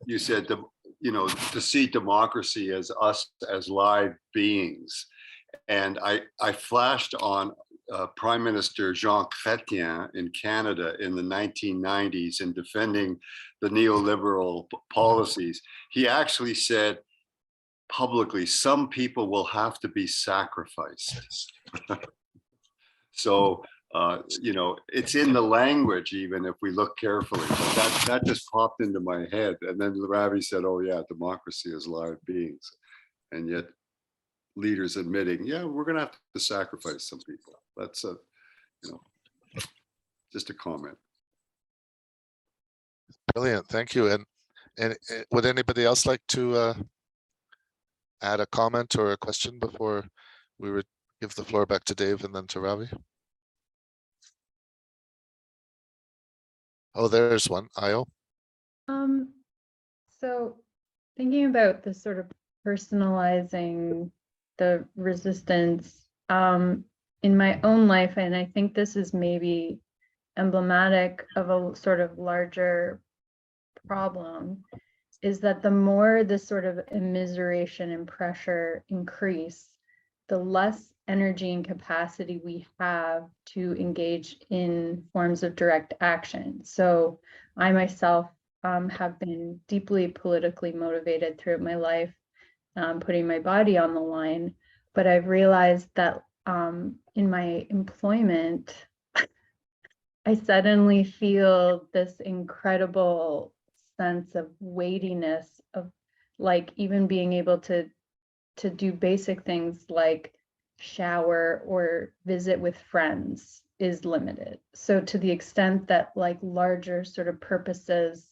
you said, to see democracy as us as live beings. And I flashed on Prime Minister Jean Chrétien in Canada in the 1990s in defending the neoliberal policies. He actually said publicly, some people will have to be sacrificed. So, it's in the language, even if we look carefully. But that just popped into my head. And then Ravi said, oh yeah, democracy is live beings. And yet leaders admitting, yeah, we're going to have to sacrifice some people. That's just a comment. Brilliant, thank you. And would anybody else like to add a comment or a question before we would give the floor back to Dave and then to Ravi? Oh, there's one. Io. So thinking about this sort of personalizing the resistance in my own life, and I think this is maybe emblematic of a sort of larger problem, is that the more this sort of immiseration and pressure increase, the less energy and capacity we have to engage in forms of direct action. So I myself have been deeply politically motivated throughout my life, putting my body on the line, but I've realized that in my employment, I suddenly feel this incredible sense of weightiness of like even being able to do basic things like shower or visit with friends is limited. So to the extent that like larger sort of purposes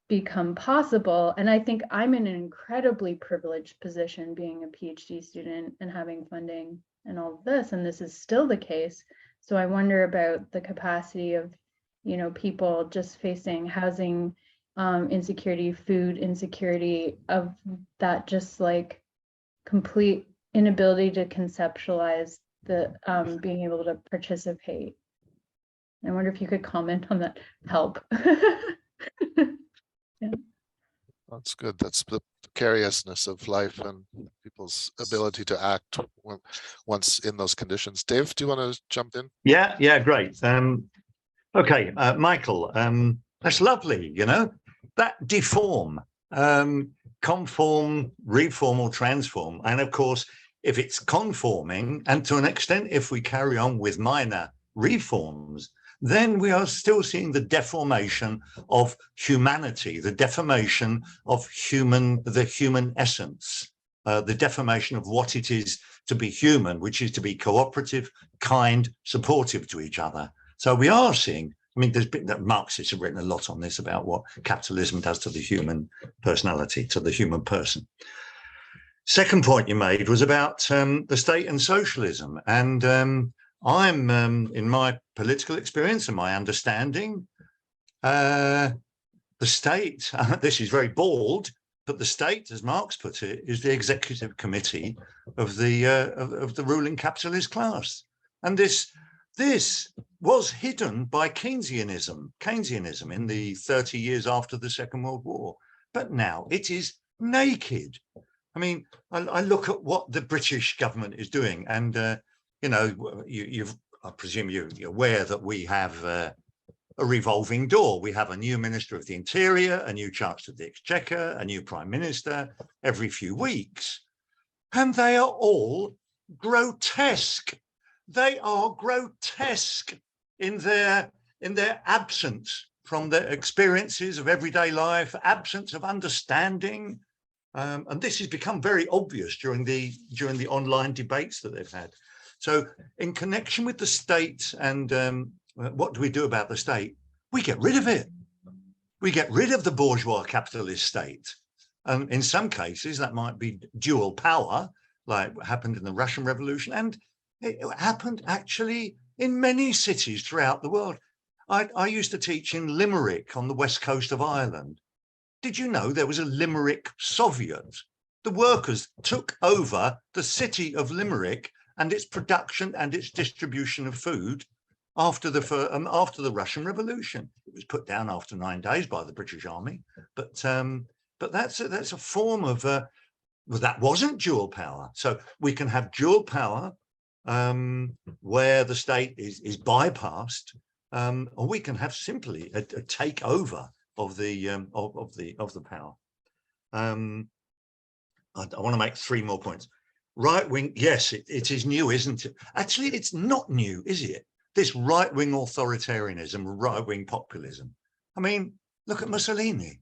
become possible, and I think I'm in an incredibly privileged position being a PhD student and having funding and all of this, and this is still the case. So I wonder about the capacity of, people just facing housing insecurity, food insecurity, of that just like complete inability to conceptualize the being able to participate. I wonder if you could comment on that. Help. Yeah. That's good. That's the precariousness of life and people's ability to act once in those conditions. Dave, do you want to jump in? Yeah, great. Okay, Michael, that's lovely, that deform, conform, reform or transform. And of course, if it's conforming, and to an extent, if we carry on with minor reforms, then we are still seeing the deformation of humanity, the deformation of the human essence, the deformation of what it is to be human, which is to be cooperative, kind, supportive to each other. So we are seeing, I mean, Marxists have written a lot on this about what capitalism does to the human personality, to the human person. Second point you made was about the state and socialism. And I'm, in my political experience and my understanding, the state, this is very bald, but the state, as Marx put it, is the executive committee of the ruling capitalist class. And this was hidden by Keynesianism in the 30 years after the Second World War. But now it is naked. I mean, I look at what the British government is doing, and you know, I presume you're aware that we have a revolving door. We have a new Minister of the Interior, a new Chancellor of the Exchequer, a new Prime Minister every few weeks, and they are all grotesque. They are grotesque in their absence from their experiences of everyday life, absence of understanding. And this has become very obvious during the online debates that they've had. So in connection with the state and what do we do about the state? We get rid of it. We get rid of the bourgeois capitalist state. And in some cases, that might be dual power, like what happened in the Russian Revolution. And it happened actually in many cities throughout the world. I used to teach in Limerick on the west coast of Ireland. Did you know there was a Limerick Soviet? The workers took over the city of Limerick and its production and its distribution of food after the Russian Revolution. It was put down after 9 days by the British Army, but that's a form of well, that wasn't dual power. So we can have dual power where the state is bypassed, or we can have simply a takeover of the power. I want to make 3 more points. Right wing, yes, it is new, isn't it? Actually, it's not new, is it? This right wing authoritarianism, right wing populism. I mean, look at Mussolini,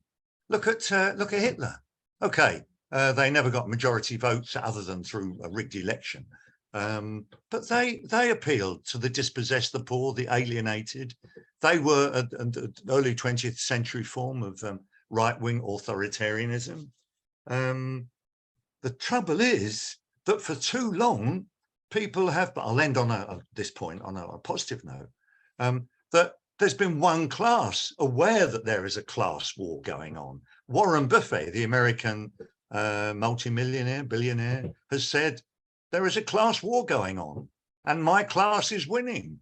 look at Hitler. Okay, they never got majority votes other than through a rigged election, but they appealed to the dispossessed, the poor, the alienated. They were an early 20th century form of right wing authoritarianism. The trouble is that for too long, people have, but I'll end on this point on a positive note, that there's been one class aware that there is a class war going on. Warren Buffett, the American multimillionaire, billionaire, has said, there is a class war going on and my class is winning.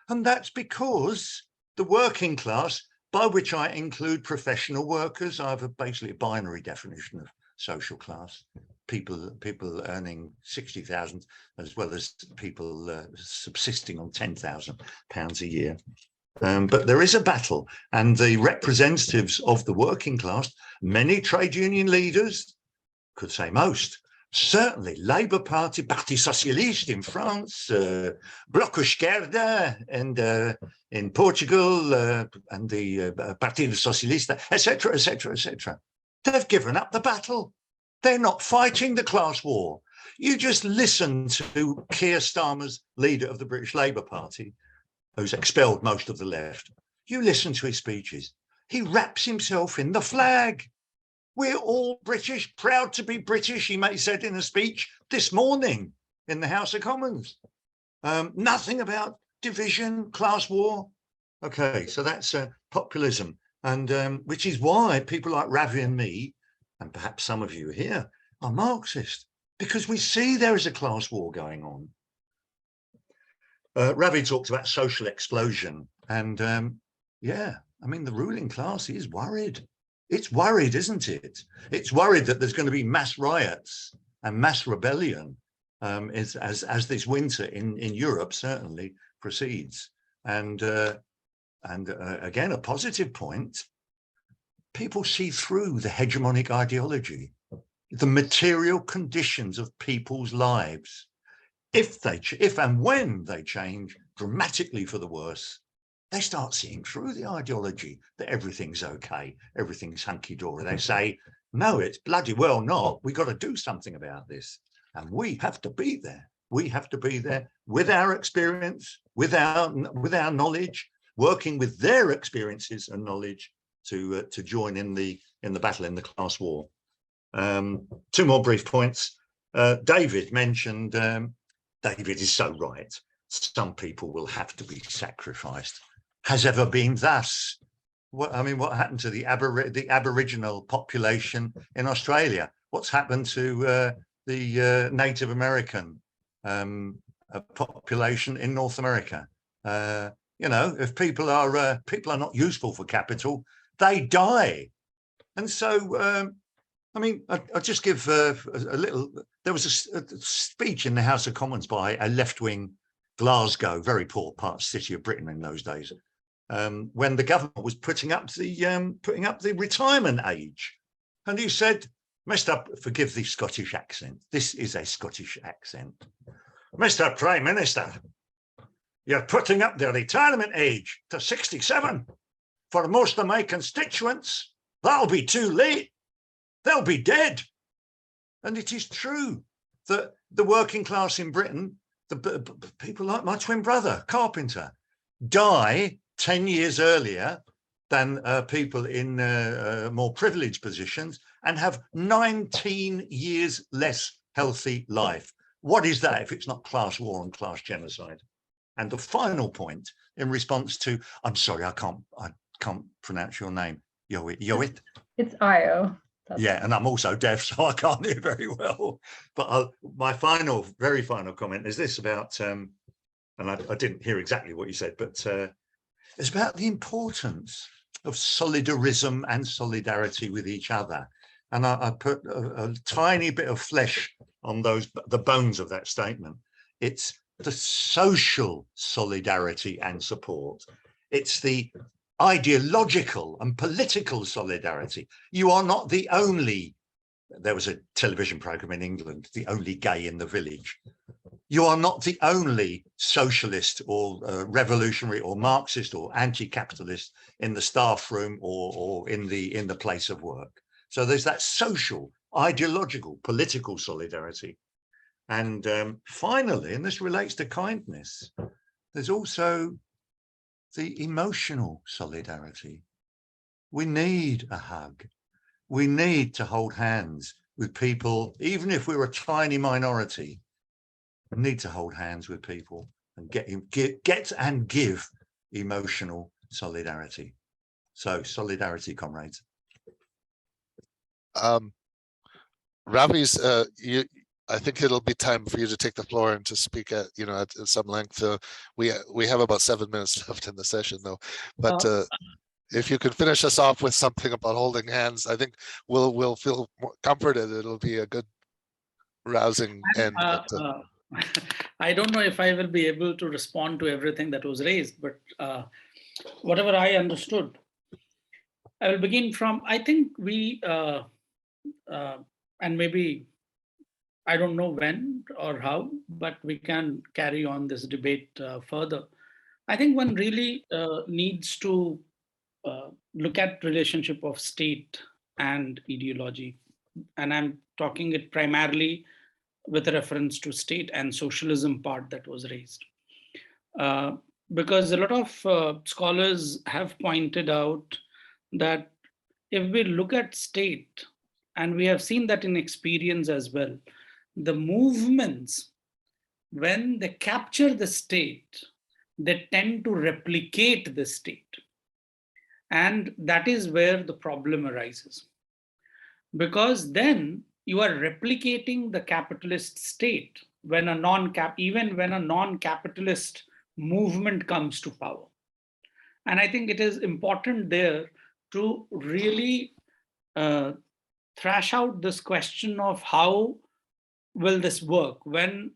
And that's because the working class, by which I include professional workers, I have basically a binary definition of social class, people earning 60,000, as well as people subsisting on £10,000 a year. But there is a battle, and the representatives of the working class, many trade union leaders, could say most, certainly Labour Party, Parti Socialiste in France, Bloc Esquerda, and in Portugal, and the Partido Socialista, etc., etc., etc. They've given up the battle. They're not fighting the class war. You just listen to Keir Starmer's leader of the British Labour Party, who's expelled most of the left. You listen to his speeches. He wraps himself in the flag. We're all British, proud to be British, he may have said in a speech this morning in the House of Commons. Nothing about division, class war. Okay, so that's populism, and which is why people like Ravi and me, and perhaps some of you here, are Marxist, because we see there is a class war going on. Ravi talks about social explosion, and yeah, I mean, the ruling class is worried. It's worried, isn't it? It's worried that there's going to be mass riots and mass rebellion as this winter in Europe certainly proceeds. And again, a positive point, people see through the hegemonic ideology, the material conditions of people's lives. If and when they change dramatically for the worse, they start seeing through the ideology that everything's okay, everything's hunky-dory. They say, no, it's bloody well not. We've got to do something about this. And we have to be there. We have to be there with our experience, with our knowledge, working with their experiences and knowledge to join in the battle, in the class war. Two more brief points. David mentioned, David is so right. Some people will have to be sacrificed. Has ever been thus. What happened to the Aboriginal population in Australia? What's happened to the Native American population in North America? If people are not useful for capital, they die. And so, I'll just give a little. There was a speech in the House of Commons by a left-wing Glasgow, very poor part city of Britain in those days, when the government was putting up the retirement age, and he said, "Mr. Forgive the Scottish accent. This is a Scottish accent. Mr. Prime Minister, you're putting up the retirement age to 67. For most of my constituents, that'll be too late. They'll be dead." And it is true that the working class in Britain, the people like my twin brother, carpenter, die 10 years earlier than people in more privileged positions and have 19 years less healthy life. What is that if it's not class war and class genocide? And the final point in response to, I'm sorry, I can't pronounce your name. Yoit? It's Io. Yeah, and I'm also deaf, so I can't hear very well. But my very final comment is this about, and I didn't hear exactly what you said, but it's about the importance of solidarism and solidarity with each other. And I put a tiny bit of flesh on the bones of that statement. It's the social solidarity and support. It's the ideological and political solidarity. You are not the only, there was a television program in England, the only gay in the village. You are not the only socialist or revolutionary or Marxist or anti-capitalist in the staff room or in the place of work. So there's that social, ideological, political solidarity. And finally, and this relates to kindness, there's also the emotional solidarity. We need a hug. We need to hold hands with people, even if we're a tiny minority. We need to hold hands with people and get and give emotional solidarity. So solidarity, comrades. Ravi's, I think it'll be time for you to take the floor and to speak at some length. We have about 7 minutes left in the session, though. But if you could finish us off with something about holding hands, I think we'll feel more comforted. It'll be a good, rousing end. I don't know if I will be able to respond to everything that was raised, but whatever I understood, I will begin from. I think we and maybe. I don't know when or how, but we can carry on this debate further. I think one really needs to look at relationship of state and ideology. And I'm talking it primarily with reference to state and socialism part that was raised. Because a lot of scholars have pointed out that if we look at state, and we have seen that in experience as well, the movements, when they capture the state, they tend to replicate the state. And that is where the problem arises. Because then you are replicating the capitalist state when even when a non-capitalist movement comes to power. And I think it is important there to really thrash out this question of how will this work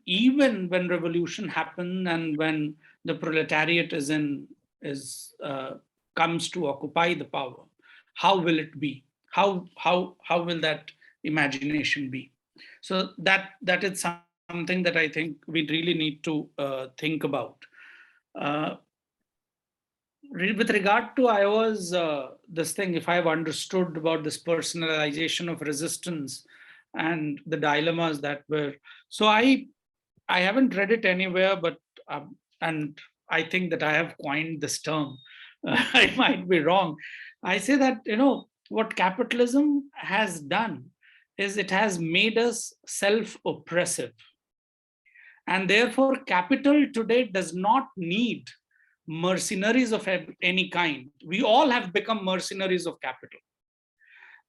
even when revolution happens and when the proletariat comes to occupy the power. how will it be? How will that imagination be? So that is something that I think we really need to think about. With regard to Iowa's this thing, if I've understood about this personalization of resistance and the dilemmas that were, so I haven't read it anywhere, but and I think that I have coined this term. I might be wrong. I say that, you know, what capitalism has done is it has made us self-oppressive. And therefore, capital today does not need mercenaries of any kind. We all have become mercenaries of capital.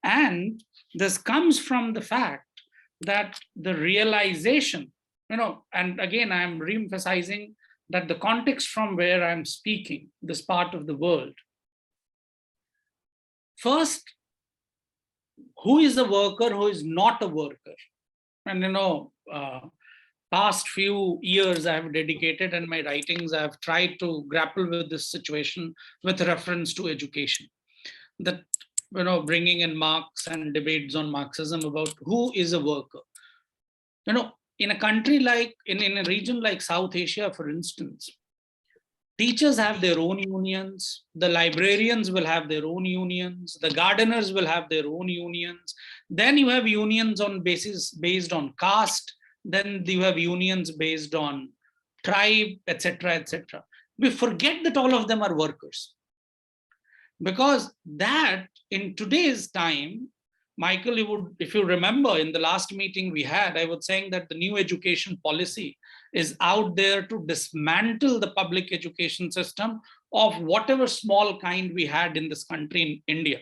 And this comes from the fact that the realization, you know, and again, I'm re-emphasizing that the context from where I'm speaking, this part of the world. First, who is a worker, who is not a worker? And, you know, past few years I've dedicated, and my writings I've tried to grapple with this situation with reference to education. That, you know, bringing in Marx and debates on Marxism about who is a worker. You know, in a country like, in a region like South Asia, for instance, teachers have their own unions, the librarians will have their own unions, the gardeners will have their own unions. Then you have unions on based on caste, then you have unions based on tribe, etc., etc. We forget that all of them are workers. Because that, in today's time, Michael, if you remember in the last meeting we had, I was saying that the new education policy is out there to dismantle the public education system of whatever small kind we had in this country in India.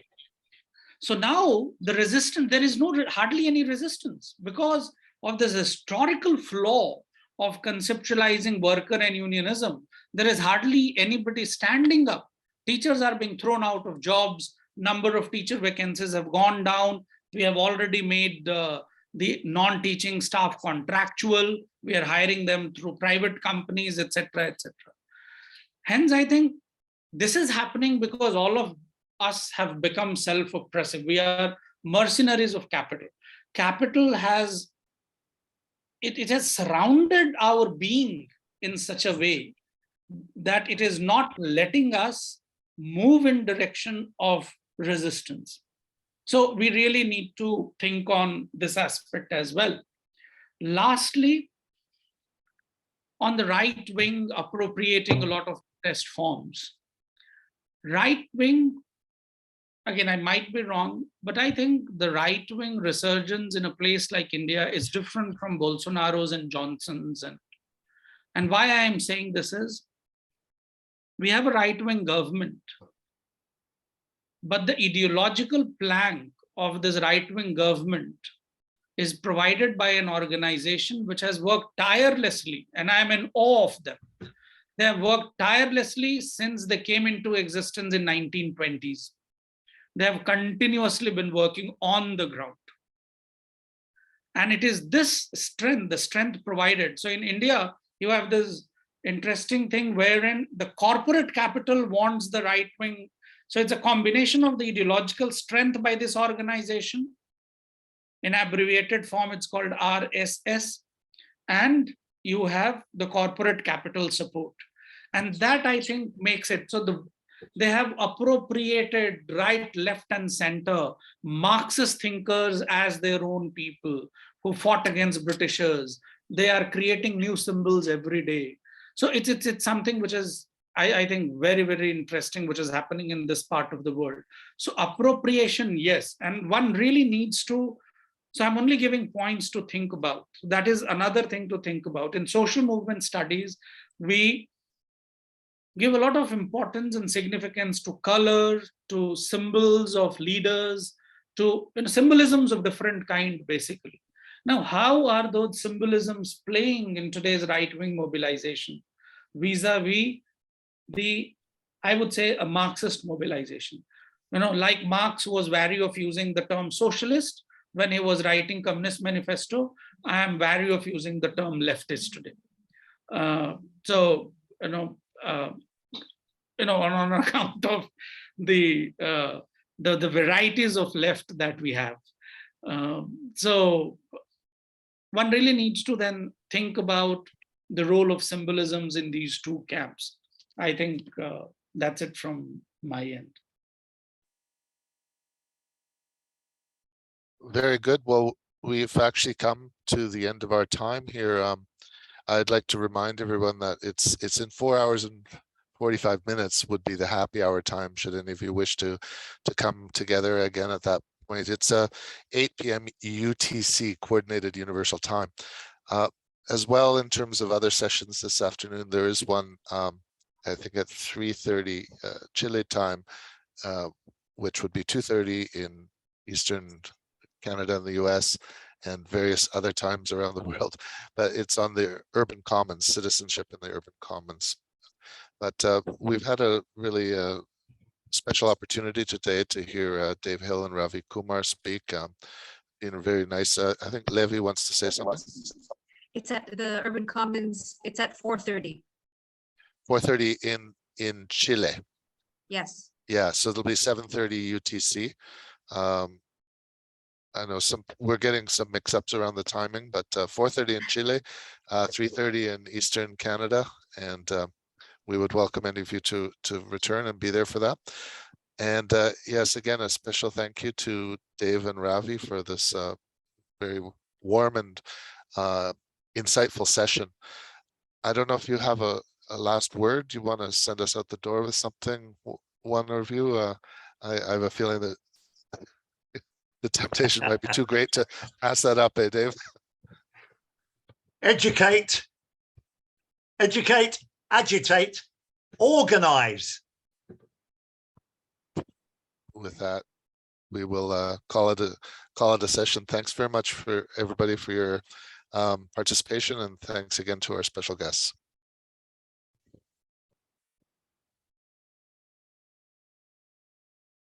So now the resistance, there is hardly any resistance because of this historical flaw of conceptualizing worker and unionism. There is hardly anybody standing up. Teachers are being thrown out of jobs. Number of teacher vacancies have gone down. We have already made the non-teaching staff contractual. We are hiring them through private companies, etc., etc. Hence, I think this is happening because all of us have become self-oppressive. We are mercenaries of capital. Capital has, it has surrounded our being in such a way that it is not letting us move in direction of resistance. So we really need to think on this aspect as well. Lastly, on the right wing appropriating a lot of protest forms. Right wing, again, I might be wrong, but I think the right wing resurgence in a place like India is different from Bolsonaro's and Johnson's. And why I am saying this is, we have a right-wing government, but the ideological plank of this right-wing government is provided by an organization which has worked tirelessly, and I am in awe of them. They have worked tirelessly since they came into existence in 1920s. They have continuously been working on the ground. And it is this strength, the strength provided. So in India, you have this interesting thing wherein the corporate capital wants the right wing. So it's a combination of the ideological strength by this organization. In abbreviated form, it's called RSS. And you have the corporate capital support. And that, I think, makes it so they have appropriated right, left, and center Marxist thinkers as their own people who fought against Britishers. They are creating new symbols every day. So it's something which is, I think, very, very interesting, which is happening in this part of the world. So appropriation, yes. And one really needs to, so I'm only giving points to think about. That is another thing to think about. In social movement studies, we give a lot of importance and significance to color, to symbols of leaders, to symbolisms of different kind, basically. Now, how are those symbolisms playing in today's right-wing mobilization vis-a-vis the, I would say, a Marxist mobilization? Like Marx was wary of using the term socialist when he was writing Communist Manifesto, I am wary of using the term leftist today. On account of the the varieties of left that we have. So one really needs to then think about the role of symbolisms in these two camps. I think that's it from my end. Very good. Well, we've actually come to the end of our time here. I'd like to remind everyone that it's in 4 hours and 45 minutes would be the happy hour time, should any of you wish to come together again at that point. It's 8 p.m. UTC, Coordinated Universal Time. As well, in terms of other sessions this afternoon, there is one, I think at 3:30 Chile time, which would be 2:30 in Eastern Canada and the US, and various other times around the world. But it's on the urban commons, citizenship in the urban commons. But we've had a really special opportunity today to hear Dave Hill and Ravi Kumar speak. Very nice. I think Levi wants to say something. It's at the Urban Commons. It's at 4:30. 4:30 in Chile. Yes. Yeah, so it'll be 7:30 UTC. I know we're getting some mix-ups around the timing, but 4:30 in Chile, 3:30 in Eastern Canada, and we would welcome any of you to return and be there for that. And yes, again, a special thank you to Dave and Ravi for this very warm and insightful session. I don't know if you have a last word. You want to send us out the door with something, one of you? I have a feeling that the temptation might be too great to pass that up, eh, Dave? Educate, agitate, organize. With that, we will call it a session. Thanks very much for everybody for your participation, and thanks again to our special guests.